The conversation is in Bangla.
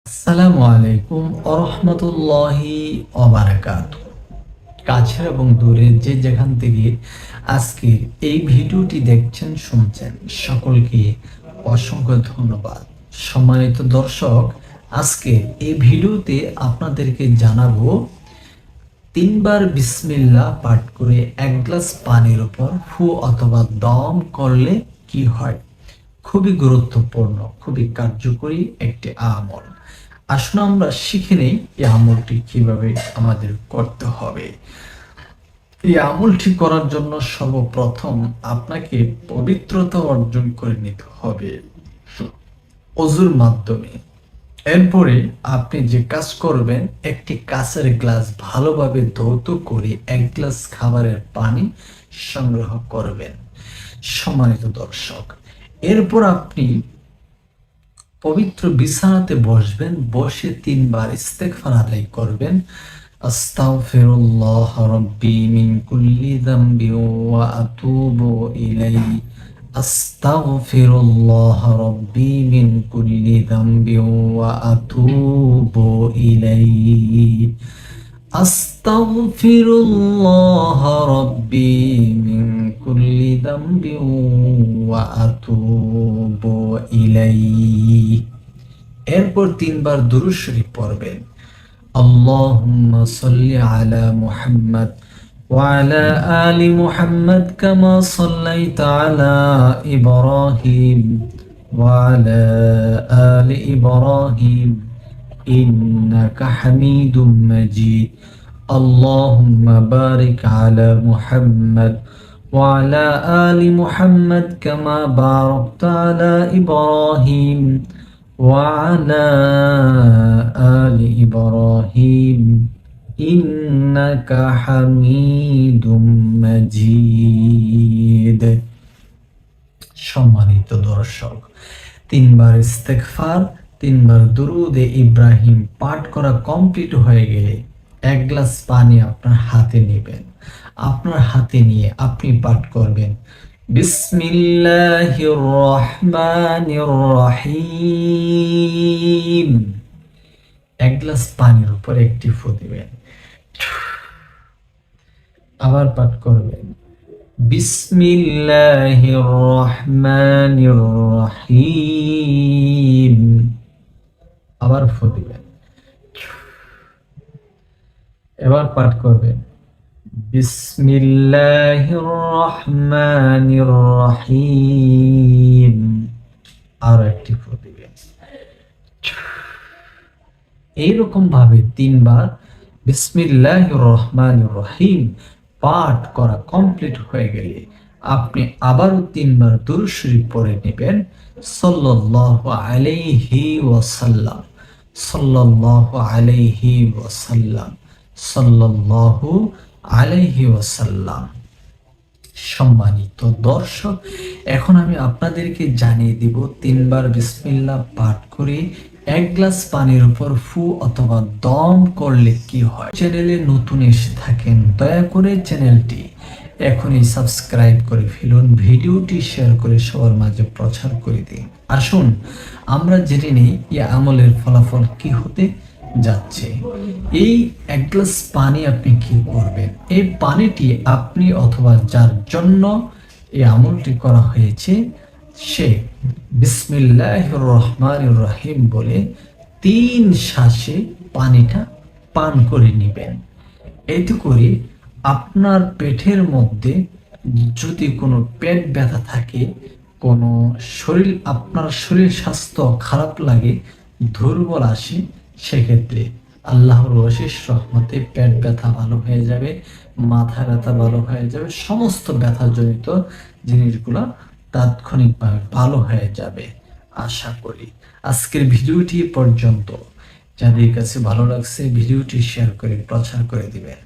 আসসালামু আলাইকুম ওয়া রাহমাতুল্লাহি ওয়া বারাকাতুহু। কাছের এবং দূরে যে যেখান থেকে আজকে এই ভিডিওটি দেখছেন শুনছেন সকলকে অসংখ্য ধন্যবাদ। সম্মানিত দর্শক, আজকে এই ভিডিওতে আপনাদেরকে জানাবো তিনবার বিসমিল্লাহ পাঠ করে এক গ্লাস পানির উপর ফু অথবা দম করলে কি হয়। খুবই গুরুত্বপূর্ণ, খুবই কার্যকরী একটি আমল। আসুন আমরা শিখে নেই এই আমলটি কিভাবে আমাদের করতে হবে। এই আমলটি করার জন্য সর্বপ্রথম আপনাকে পবিত্রতা অর্জন করে নিতে হবে অজুর মাধ্যমে। এরপরে আপনি যে কাজ করবেন, একটি কাঁচের গ্লাস ভালোভাবে ধৌত করে এক গ্লাস খাবারের পানি সংগ্রহ করবেন। সম্মানিত দর্শক, এরপর আপনি পবিত্র বিছানাতে বসবেন, বসে তিনবার ইস্তেগফার আদায় করবেন। আস্তাগফিরুল্লাহ রাব্বি মিন কুল্লি যামবি ওয়া আতুবু ইলাইহি। আস্তাগফিরুল্লাহ রাব্বি মিন কুল্লি যামবি ওয়া আতুবু ইলাইহি। আস্তাগফিরুল্লাহ রাব্বি মিন কুল্লি যামবি ওয়া আতুবু ইলাইহি। এরপর তিনবার দুরূদ শরীফ পড়বেন। আল্লাহুম্মা সাল্লি আলা মুহাম্মাদ ওয়া আলা আলি মুহাম্মাদ কামা সাল্লাইতা আলা ইব্রাহিম ওয়া আলা আলি ইব্রাহিম ইন্নাকা হামিদুম মাজিদ। আল্লাহুম্মা বারিক আলা মুহাম্মাদ ওয়া আলা আলি মুহাম্মাদ কামা বারাকতা আলা ইব্রাহিম وعلى آل إبراهيم إنك حميد مجيد। সম্মানিত দর্শক, তিনবার ইস্তেগফার, তিনবার দুরুদে ইব্রাহিম পাঠ করা কমপ্লিট হয়ে গেলে এক গ্লাস পানি আপনার হাতে নেবেন। আপনার হাতে নিয়ে আপনি পাঠ করবেন বিসমিল্লাহির রহমানির রহিম। এক গ্লাস পানির উপর একটি ফু দিবেন। আবার পাঠ করবেন বিসমিল্লাহির রহমানির রহিম। আবার ফু দিবেন। এবার পাঠ করবেন বিসমিল্লাহির রহমানির রহিম। আর একটি ফু দিবেন। এইরকম ভাবে তিনবার বিসমিল্লাহির রহমানির রহিম পাঠ করা কমপ্লিট হয়ে গেলে আপনি আবারও তিনবার দুরূদ শরীফ পড়ে নেবেন। সাল্লাল্লাহু আলাইহি ওয়াসাল্লাম, সাল্লাল্লাহু আলাইহি ওয়াসাল্লাম, সাল্লাল্লাহু আলাইহি ওয়াসাল্লাম। সম্মানিত দর্শক, এখন আমি আপনাদেরকে জানিয়ে দিব তিনবার বিসমিল্লাহ পাঠ করে এক গ্লাস পানির উপর ফু অথবা দম করলে কি হয়। চ্যানেলে নতুন এসে থাকেন, দয়া করে চ্যানেলটি এখনই সাবস্ক্রাইব করে ফেলুন, ভিডিওটি শেয়ার করে সবার মাঝে প্রচার করে দিন। আসুন আমরা জেনে নিই এই আমলের ফলাফল কি হতে যাচ্ছে। এই এক গ্লাস পানি আপনি কি করবেন, এই পানিটি আপনি অথবা যার জন্য এই আমলটি করা হয়েছে সে বিসমিল্লাহির রহমানির রহিম বলে 3 শ্বাসে পানিটা পান করে নেবেন। এতে করে আপনার পেটের মধ্যে যদি কোনো পেট ব্যথা থাকে, কোনো আপনার শরীর স্বাস্থ্য খারাপ লাগে, দুর্বল আসে, সেক্ষেত্রে আল্লাহর অশেষ রহমতে পেট ব্যথা ভালো হয়ে যাবে, মাথা ব্যথা ভালো হয়ে যাবে, সমস্ত ব্যথাজনিত জিনিসগুলো তাৎক্ষণিকভাবে ভালো হয়ে যাবে আশা করি। আজকের ভিডিওটি পর্যন্ত। যাদের কাছে ভালো লাগছে ভিডিওটি শেয়ার করে প্রচার করে দিবেন।